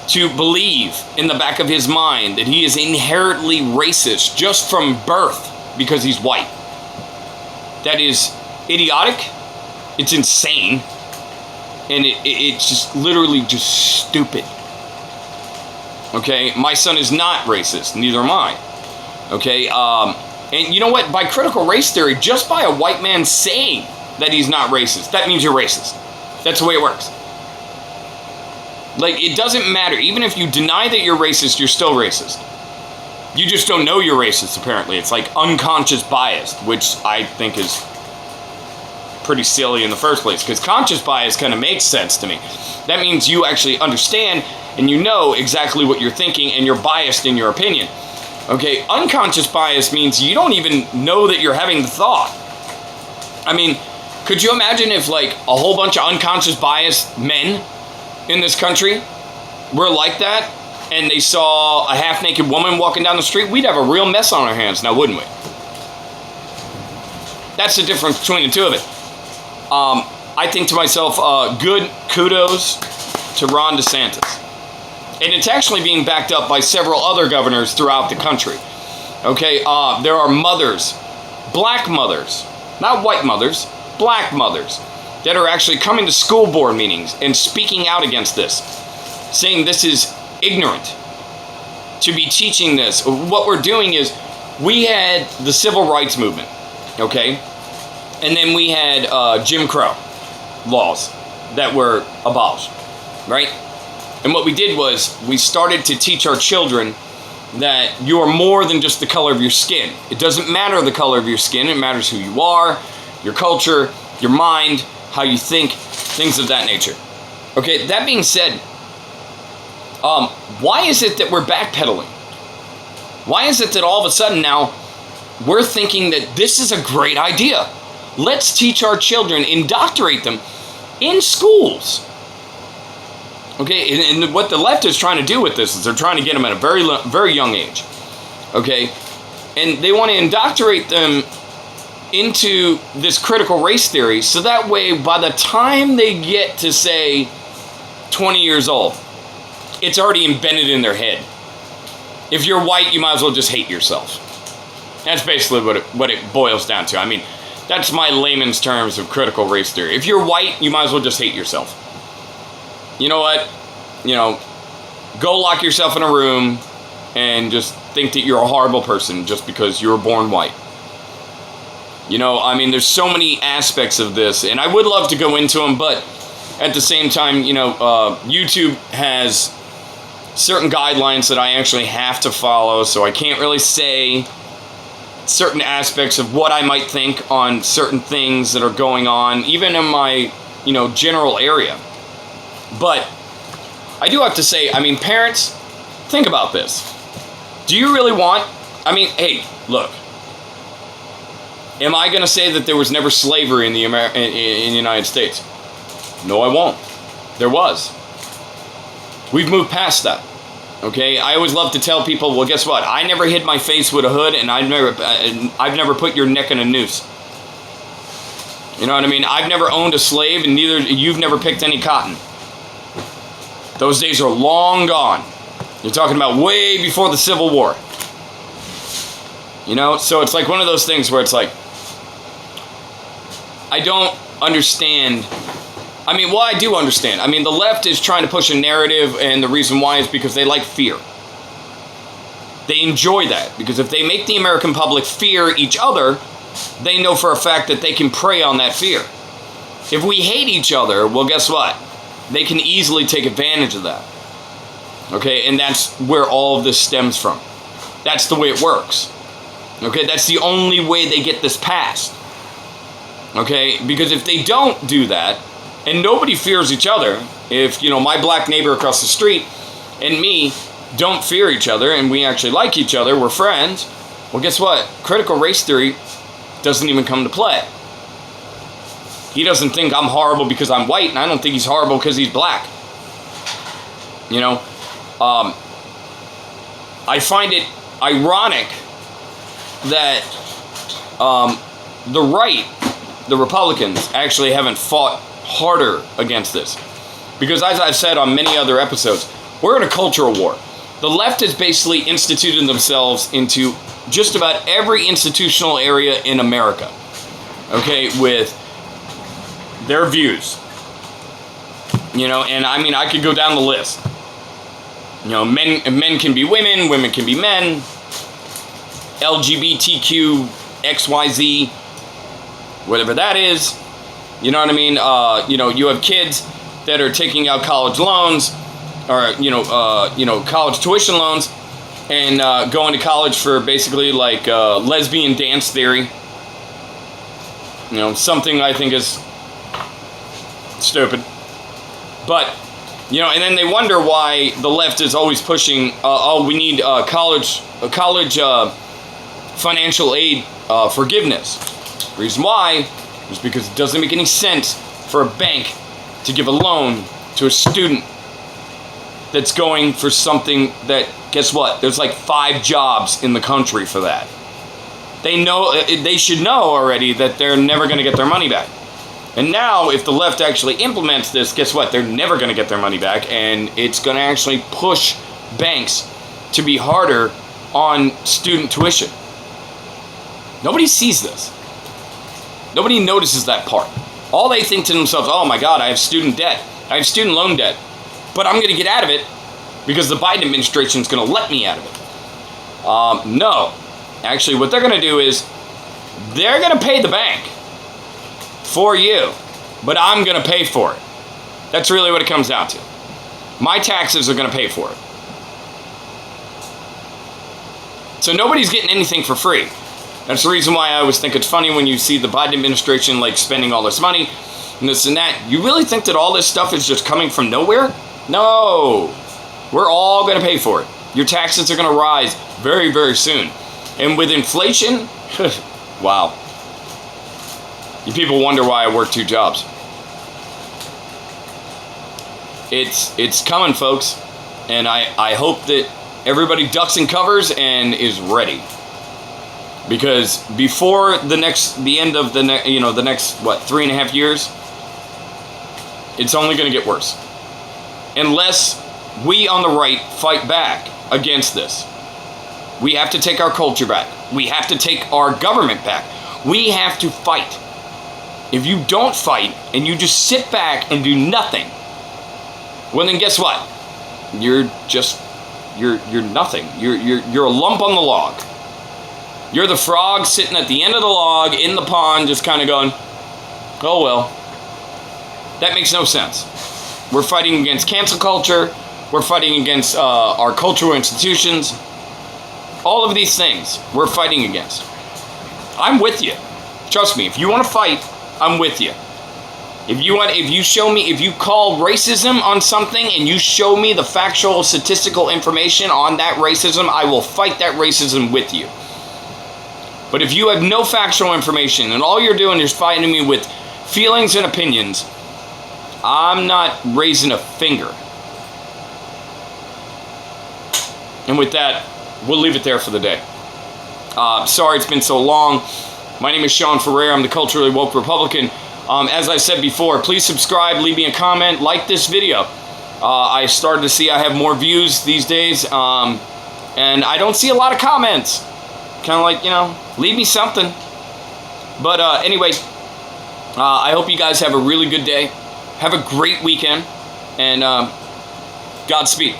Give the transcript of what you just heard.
to believe in the back of his mind that he is inherently racist just from birth because he's white. That is idiotic. It's insane. And it's just literally just stupid. Okay? My son is not racist. Neither am I. Okay? And you know what? By critical race theory, just by a white man saying that he's not racist, that means you're racist. That's the way it works. Like, it doesn't matter. Even if you deny that you're racist, you're still racist. You just don't know you're racist, apparently. It's like unconscious bias, which I think is pretty silly in the first place, because conscious bias kind of makes sense to me. That means you actually understand and you know exactly what you're thinking and you're biased in your opinion. Okay, unconscious bias means you don't even know that you're having the thought. I mean, could you imagine if like a whole bunch of unconscious bias men in this country were like that and they saw a half-naked woman walking down the street? We'd have a real mess on our hands now, wouldn't we? That's the difference between the two of it. I think to myself, good kudos to Ron DeSantis. And it's actually being backed up by several other governors throughout the country. Okay, there are mothers, black mothers, not white mothers, black mothers, that are actually coming to school board meetings and speaking out against this, saying this is ignorant to be teaching this. What we're doing is, we had the civil rights movement, okay? And then we had Jim Crow laws that were abolished, right? And what we did was we started to teach our children that you are more than just the color of your skin. It doesn't matter the color of your skin. It matters who you are, your culture, your mind, how you think, things of that nature. Okay, that being said, why is it that we're backpedaling? Why is it that all of a sudden now we're thinking that this is a great idea? Let's teach our children, indoctrinate them in schools. Okay, and what the left is trying to do with this is they're trying to get them at a very young age. Okay, and they want to indoctrinate them into this critical race theory so that way by the time they get to, say, 20 years old, it's already embedded in their head. If you're white, you might as well just hate yourself. That's basically what it boils down to. I mean, that's my layman's terms of critical race theory. If you're white, you might as well just hate yourself. You know what? You know, go lock yourself in a room and just think that you're a horrible person just because you were born white. You know, I mean, there's so many aspects of this, and I would love to go into them, but at the same time, you know, YouTube has certain guidelines that I actually have to follow, so I can't really say certain aspects of what I might think on certain things that are going on, even in my, you know, general area. But I do have to say, I mean, parents, think about this. Do you really want, I mean, hey, look, am I going to say that there was never slavery in the United States? No, I won't. There was. We've moved past that. Okay, I always love to tell people, well, guess what? I never hid my face with a hood, and I've never put your neck in a noose. You know what I mean? I've never owned a slave, and you've never picked any cotton. Those days are long gone. You're talking about way before the Civil War. You know, so it's like one of those things where it's like, I don't understand. I mean, well, I do understand. I mean, the left is trying to push a narrative, and the reason why is because they like fear. They enjoy that, because if they make the American public fear each other, they know for a fact that they can prey on that fear. If we hate each other, well, guess what? They can easily take advantage of that. Okay, and that's where all of this stems from. That's the way it works. Okay, that's the only way they get this passed. Okay, because if they don't do that, and nobody fears each other, if, you know, my black neighbor across the street and me don't fear each other, and we actually like each other, we're friends, well, guess what? Critical race theory doesn't even come to play. He doesn't think I'm horrible because I'm white, and I don't think he's horrible because he's black. You know, I find it ironic that the right, the Republicans, actually haven't fought harder against this. Because as I've said on many other episodes, We're in a cultural war. The left has basically instituted themselves into just about every institutional area in America, okay, with their views. You know, and I mean, I could go down the list. You know, men can be women, women can be men, LGBTQ, XYZ, whatever that is. You know what I mean? You know, you have kids that are taking out college loans, or college tuition loans, and going to college for basically like lesbian dance theory. You know, something I think is stupid. But, you know, and then they wonder why the left is always pushing, we need college financial aid forgiveness. The reason why is because it doesn't make any sense for a bank to give a loan to a student that's going for something that, guess what? There's like 5 jobs in the country for that. They should know already that they're never going to get their money back. And now, if the left actually implements this, guess what? They're never going to get their money back, and it's going to actually push banks to be harder on student tuition. Nobody sees this. Nobody notices that part. All they think to themselves, oh my God, I have student debt. I have student loan debt. But I'm going to get out of it because the Biden administration is going to let me out of it. No. Actually, what they're going to do is they're going to pay the bank for you, but I'm going to pay for it. That's really what it comes down to. My taxes are going to pay for it. So nobody's getting anything for free. That's the reason why I always think it's funny when you see the Biden administration like spending all this money and this and that. You really think that all this stuff is just coming from nowhere? No. We're all going to pay for it. Your taxes are going to rise very, very soon. And with inflation, wow. You people wonder why I work 2 jobs. It's coming, folks. And I hope that everybody ducks and covers and is ready. Because before the end of the next 3.5 years, it's only going to get worse. Unless we on the right fight back against this. We have to take our culture back. We have to take our government back. We have to fight. If you don't fight and you just sit back and do nothing, well then guess what? You're nothing. You're a lump on the log. You're the frog sitting at the end of the log in the pond just kind of going, oh well. That makes no sense. We're fighting against cancel culture. We're fighting against our cultural institutions. All of these things we're fighting against. I'm with you. Trust me, if you want to fight, I'm with you. If you call racism on something and you show me the factual statistical information on that racism, I will fight that racism with you. But if you have no factual information and all you're doing is fighting me with feelings and opinions, I'm not raising a finger. And with that, we'll leave it there for the day. Sorry it's been so long. My name is Sean Ferrer. I'm the Culturally Woke Republican. As I said before, please subscribe, leave me a comment, like this video. I started to see I have more views these days, and I don't see a lot of comments. Kind of like, leave me something. But anyway, I hope you guys have a really good day. Have a great weekend, and Godspeed.